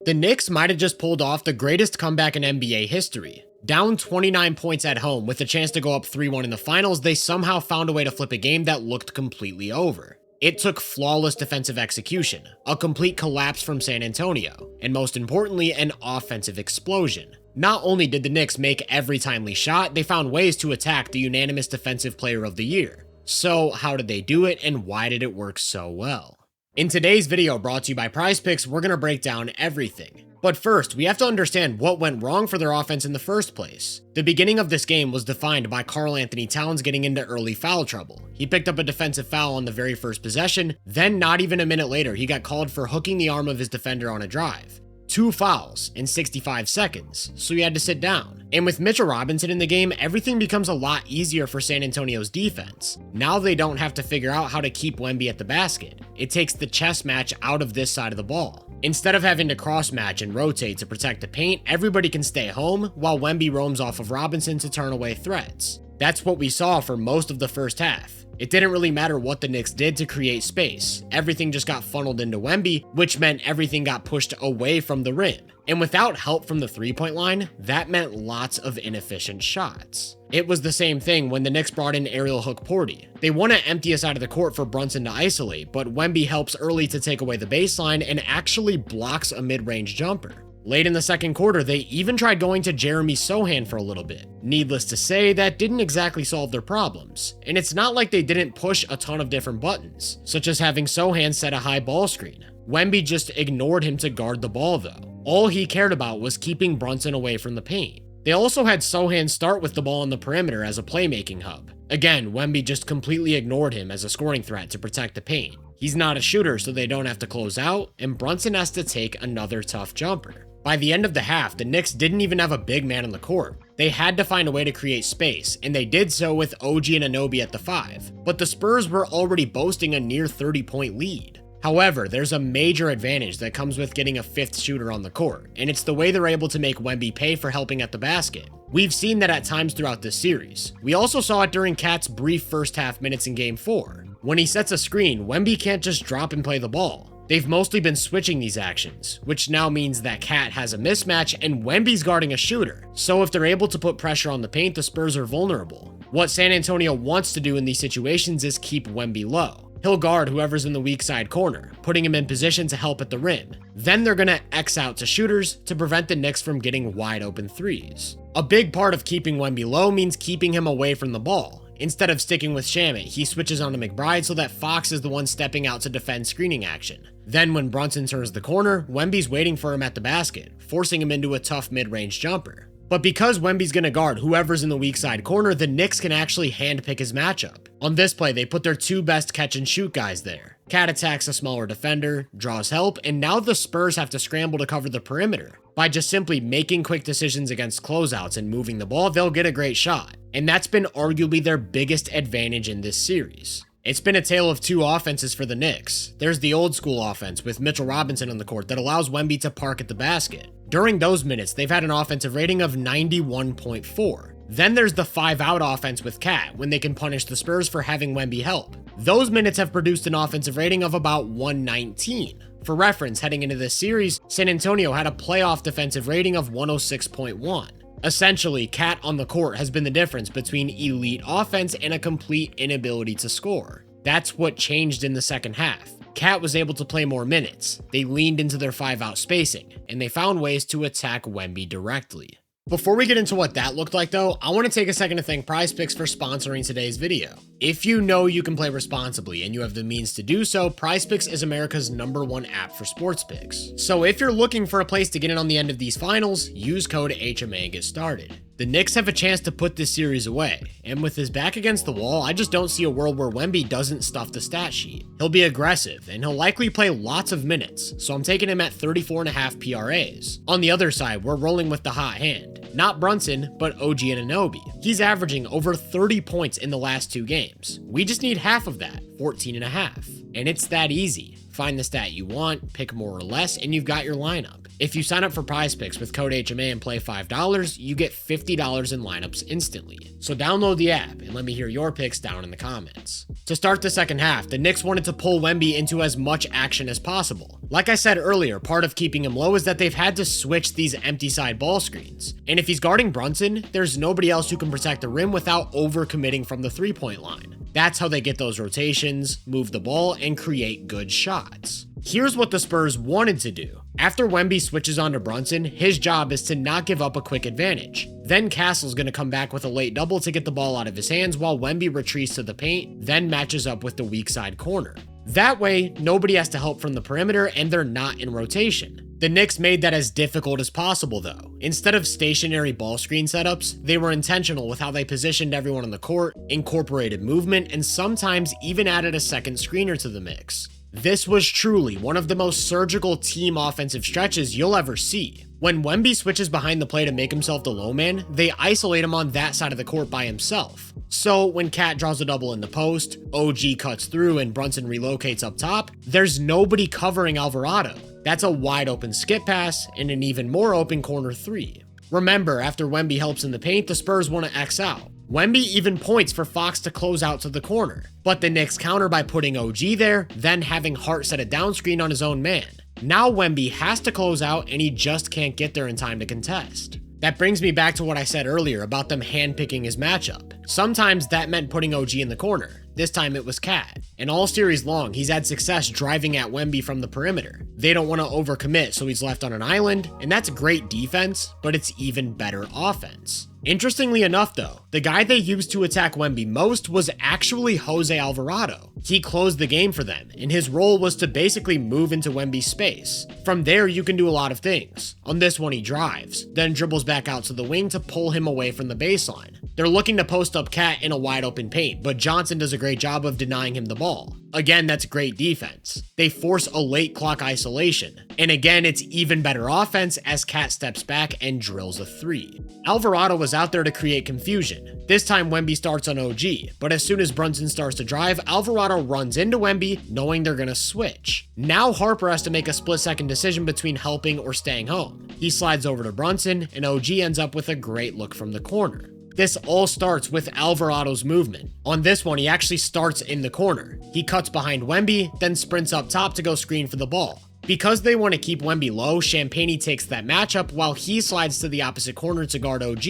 The Knicks might have just pulled off the greatest comeback in NBA history. Down 29 points at home with a chance to go up 3-1 in the finals, they somehow found a way to flip a game that looked completely over. It took flawless defensive execution, a complete collapse from San Antonio, and most importantly, an offensive explosion. Not only did the Knicks make every timely shot, they found ways to attack the unanimous Defensive Player of the Year. So how did they do it, and why did it work so well? In today's video brought to you by PrizePicks, we're going to break down everything. But first, we have to understand what went wrong for their offense in the first place. The beginning of this game was defined by Karl-Anthony getting into early foul trouble. He picked up a defensive foul on the very first possession, then not even a minute later, he got called for hooking the arm of his defender on a drive. 2 fouls in 65 seconds, so he had to sit down. And with Mitchell Robinson in the game, everything becomes a lot easier for San Antonio's defense. Now they don't have to figure out how to keep Wemby at the basket. It takes the chess match out of this side of the ball. Instead of having to cross match and rotate to protect the paint, everybody can stay home while Wemby roams off of Robinson to turn away threats. That's what we saw for most of the first half. It didn't really matter what the Knicks did to create space. Everything just got funneled into Wemby, which meant everything got pushed away from the rim. And without help from the three-point line, that meant lots of inefficient shots. It was the same thing when the Knicks brought in aerial hook Porty. They want to empty a side of the court for Brunson to isolate, but Wemby helps early to take away the baseline and actually blocks a mid-range jumper. Late in the second quarter, they even tried going to Jeremy Sochan for a little bit. Needless to say, that didn't exactly solve their problems. And it's not like they didn't push a ton of different buttons, such as having Sochan set a high ball screen. Wemby just ignored him to guard the ball though. All he cared about was keeping Brunson away from the paint. They also had Sochan start with the ball on the perimeter as a playmaking hub. Again, Wemby just completely ignored him as a scoring threat to protect the paint. He's not a shooter, so they don't have to close out, and Brunson has to take another tough jumper. By the end of the half, the Knicks didn't even have a big man on the court. They had to find a way to create space, and they did so with OG Anunoby at the 5. But the Spurs were already boasting a near 30-point lead. However, there's a major advantage that comes with getting a 5th shooter on the court, and it's the way they're able to make Wemby pay for helping at the basket. We've seen that at times throughout this series. We also saw it during Cat's brief first half minutes in Game 4. When he sets a screen, Wemby can't just drop and play the ball. They've mostly been switching these actions, which now means that Cat has a mismatch and Wemby's guarding a shooter. So if they're able to put pressure on the paint, the Spurs are vulnerable. What San Antonio wants to do in these situations is keep Wemby low. He'll guard whoever's in the weak side corner, putting him in position to help at the rim. Then they're gonna X out to shooters to prevent the Knicks from getting wide open threes. A big part of keeping Wemby low means keeping him away from the ball. Instead of sticking with Shamet, he switches on to McBride so that Fox is the one stepping out to defend screening action. Then when Brunson turns the corner, Wemby's waiting for him at the basket, forcing him into a tough mid-range jumper. But because Wemby's gonna guard whoever's in the weak side corner, the Knicks can actually handpick his matchup. On this play, they put their 2 best catch and shoot guys there. Cat attacks a smaller defender, draws help, and now the Spurs have to scramble to cover the perimeter. By just simply making quick decisions against closeouts and moving the ball, they'll get a great shot. And that's been arguably their biggest advantage in this series. It's been a tale of 2 offenses for the Knicks. There's the old school offense with Mitchell Robinson on the court that allows Wemby to park at the basket. During those minutes, they've had an offensive rating of 91.4. Then there's the 5-out offense with Cat when they can punish the Spurs for having Wemby help. Those minutes have produced an offensive rating of about 119. For reference, heading into this series, San Antonio had a playoff defensive rating of 106.1. Essentially, Cat on the court has been the difference between elite offense and a complete inability to score. That's what changed in the second half. Cat was able to play more minutes. They leaned into their 5-out spacing, and they found ways to attack Wemby directly. Before we get into what that looked like though, I want to take a second to thank PrizePicks for sponsoring today's video. If you know you can play responsibly and you have the means to do so, PrizePicks is America's #1 app for sports picks. So if you're looking for a place to get in on the end of these finals, use code HMA and get started. The Knicks have a chance to put this series away, and with his back against the wall, I just don't see a world where Wemby doesn't stuff the stat sheet. He'll be aggressive, and he'll likely play lots of minutes, so I'm taking him at 34.5 PRAs. On the other side, we're rolling with the hot hand. Not Brunson, but OG Anunoby. He's averaging over 30 points in the last 2 games. We just need half of that, 14.5. And it's that easy. Find the stat you want, pick more or less, and you've got your lineup. If you sign up for Prize Picks with code HMA and play $5, you get $50 in lineups instantly. So download the app and let me hear your picks down in the comments. To start the second half, the Knicks wanted to pull Wemby into as much action as possible. Like I said earlier, part of keeping him low is that they've had to switch these empty side ball screens. And if he's guarding Brunson, there's nobody else who can protect the rim without overcommitting from the three-point line. That's how they get those rotations, move the ball, and create good shots. Here's what the Spurs wanted to do. After Wemby switches onto Brunson, his job is to not give up a quick advantage. Then Castle's going to come back with a late double to get the ball out of his hands while Wemby retreats to the paint, then matches up with the weak side corner. That way, nobody has to help from the perimeter and they're not in rotation. The Knicks made that as difficult as possible though. Instead of stationary ball screen setups, they were intentional with how they positioned everyone on the court, incorporated movement, and sometimes even added a second screener to the mix. This was truly one of the most surgical team offensive stretches you'll ever see. When Wemby switches behind the play to make himself the low man, they isolate him on that side of the court by himself. So when Cat draws a double in the post, OG cuts through and Brunson relocates up top, there's nobody covering Alvarado. That's a wide open skip pass and an even more open corner three. Remember, after Wemby helps in the paint, the Spurs want to X out. Wemby even points for Fox to close out to the corner, but the Knicks counter by putting OG there, then having Hart set a down screen on his own man. Now Wemby has to close out and he just can't get there in time to contest. That brings me back to what I said earlier about them handpicking his matchup. Sometimes that meant putting OG in the corner. This time it was Cat. And all series long, he's had success driving at Wemby from the perimeter. They don't want to overcommit, so he's left on an island, and that's great defense, but it's even better offense. Interestingly enough though, the guy they used to attack Wemby most was actually Jose Alvarado. He closed the game for them, and his role was to basically move into Wemby's space. From there, you can do a lot of things. On this one, he drives, then dribbles back out to the wing to pull him away from the baseline. They're looking to post up Cat in a wide open paint, but Johnson does a great job of denying him the ball. Again, that's great defense. They force a late clock isolation. And again, it's even better offense as Cat steps back and drills a three. Alvarado was out there to create confusion. This time Wemby starts on OG, but as soon as Brunson starts to drive, Alvarado runs into Wemby, knowing they're gonna switch. Now Harper has to make a split-second decision between helping or staying home. He slides over to Brunson, and OG ends up with a great look from the corner. This all starts with Alvarado's movement. On this one, he actually starts in the corner. He cuts behind Wemby, then sprints up top to go screen for the ball. Because they want to keep Wemby low, Champagnie takes that matchup while he slides to the opposite corner to guard OG.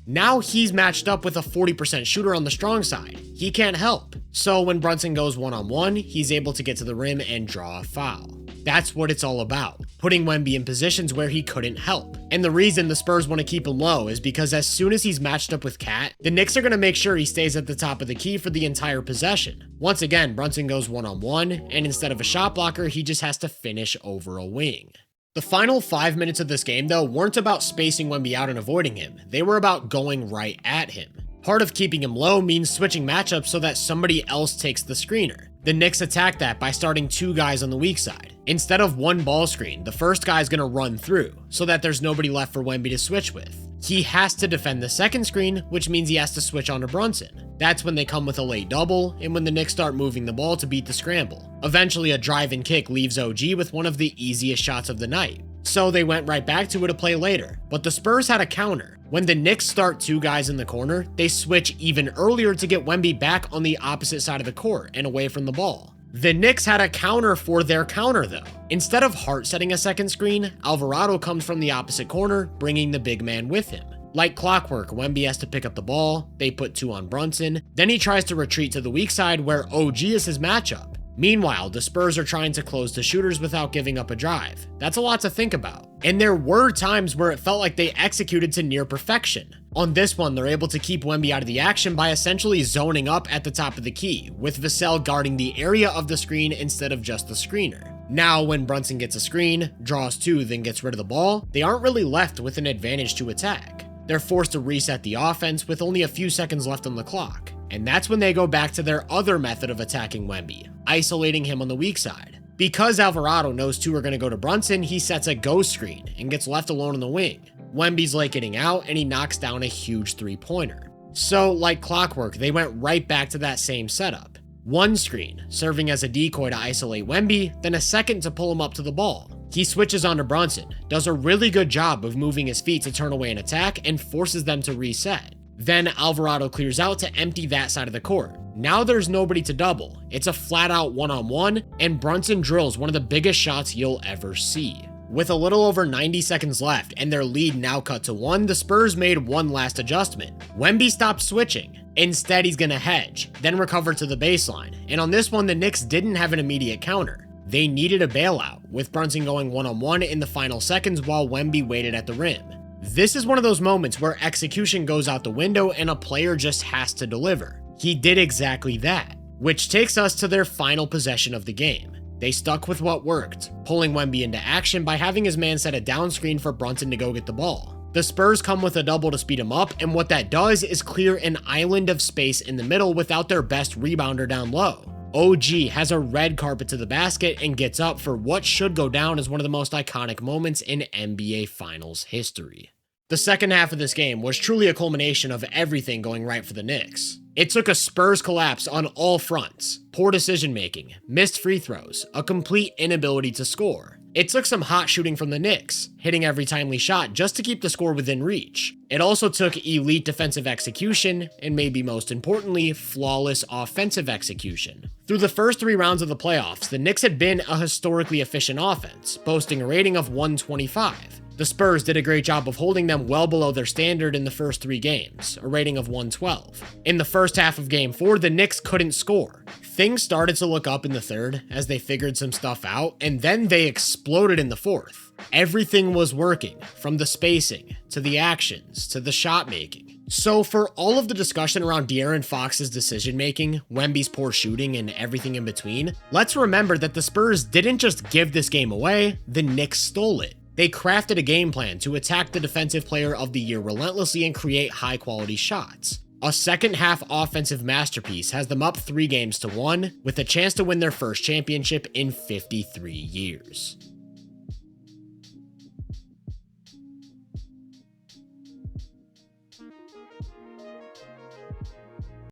Now he's matched up with a 40% shooter on the strong side. He can't help. So when Brunson goes one-on-one, he's able to get to the rim and draw a foul. That's what it's all about, putting Wemby in positions where he couldn't help. And the reason the Spurs want to keep him low is because as soon as he's matched up with Cat, the Knicks are going to make sure he stays at the top of the key for the entire possession. Once again, Brunson goes one-on-one, and instead of a shot blocker, he just has to finish over a wing. The final 5 minutes of this game, though, weren't about spacing Wemby out and avoiding him. They were about going right at him. Part of keeping him low means switching matchups so that somebody else takes the screener. The Knicks attack that by starting two guys on the weak side. Instead of one ball screen, the first guy's gonna run through, so that there's nobody left for Wemby to switch with. He has to defend the second screen, which means he has to switch onto Brunson. That's when they come with a late double, and when the Knicks start moving the ball to beat the scramble. Eventually, a drive and kick leaves OG with one of the easiest shots of the night. So they went right back to it a play later, but the Spurs had a counter. When the Knicks start two guys in the corner, they switch even earlier to get Wemby back on the opposite side of the court and away from the ball. The Knicks had a counter for their counter though. Instead of Hart setting a second screen, Alvarado comes from the opposite corner, bringing the big man with him. Like clockwork, Wemby has to pick up the ball, they put two on Brunson, then he tries to retreat to the weak side where OG is his matchup. Meanwhile, the Spurs are trying to close the shooters without giving up a drive. That's a lot to think about. And there were times where it felt like they executed to near perfection. On this one, they're able to keep Wemby out of the action by essentially zoning up at the top of the key, with Vassell guarding the area of the screen instead of just the screener. Now, when Brunson gets a screen, draws two, then gets rid of the ball, they aren't really left with an advantage to attack. They're forced to reset the offense with only a few seconds left on the clock. And that's when they go back to their other method of attacking Wemby, isolating him on the weak side. Because Alvarado knows two are going to go to Brunson, he sets a ghost screen and gets left alone on the wing. Wemby's late getting out and he knocks down a huge three-pointer. So, like clockwork, they went right back to that same setup. One screen, serving as a decoy to isolate Wemby, then a second to pull him up to the ball. He switches onto Brunson, does a really good job of moving his feet to turn away an attack, and forces them to reset. Then Alvarado clears out to empty that side of the court. Now there's nobody to double. It's a flat-out one-on-one, and Brunson drills one of the biggest shots you'll ever see. With a little over 90 seconds left and their lead now cut to 1, the Spurs made one last adjustment. Wemby stopped switching. Instead, he's gonna hedge, then recover to the baseline. And on this one, the Knicks didn't have an immediate counter. They needed a bailout, with Brunson going one-on-one in the final seconds while Wemby waited at the rim. This is one of those moments where execution goes out the window and a player just has to deliver. He did exactly that, which takes us to their final possession of the game. They stuck with what worked, pulling Wemby into action by having his man set a down screen for Brunson to go get the ball. The Spurs come with a double to speed him up, and what that does is clear an island of space in the middle without their best rebounder down low. OG has a red carpet to the basket and gets up for what should go down as one of the most iconic moments in NBA Finals history. The second half of this game was truly a culmination of everything going right for the Knicks. It took a Spurs collapse on all fronts, poor decision making, missed free throws, a complete inability to score. It took some hot shooting from the Knicks, hitting every timely shot just to keep the score within reach. It also took elite defensive execution, and maybe most importantly, flawless offensive execution. Through the first 3 rounds of the playoffs, the Knicks had been a historically efficient offense, boasting a rating of 125. The Spurs did a great job of holding them well below their standard in the first 3 games, a rating of 112. In the first half of Game 4, the Knicks couldn't score. Things started to look up in the third as they figured some stuff out, and then they exploded in the fourth. Everything was working, from the spacing, to the actions, to the shot making. So for all of the discussion around De'Aaron Fox's decision making, Wemby's poor shooting, and everything in between, let's remember that the Spurs didn't just give this game away, the Knicks stole it. They crafted a game plan to attack the Defensive Player of the Year relentlessly and create high-quality shots. A second-half offensive masterpiece has them up 3 games to 1, with a chance to win their first championship in 53 years.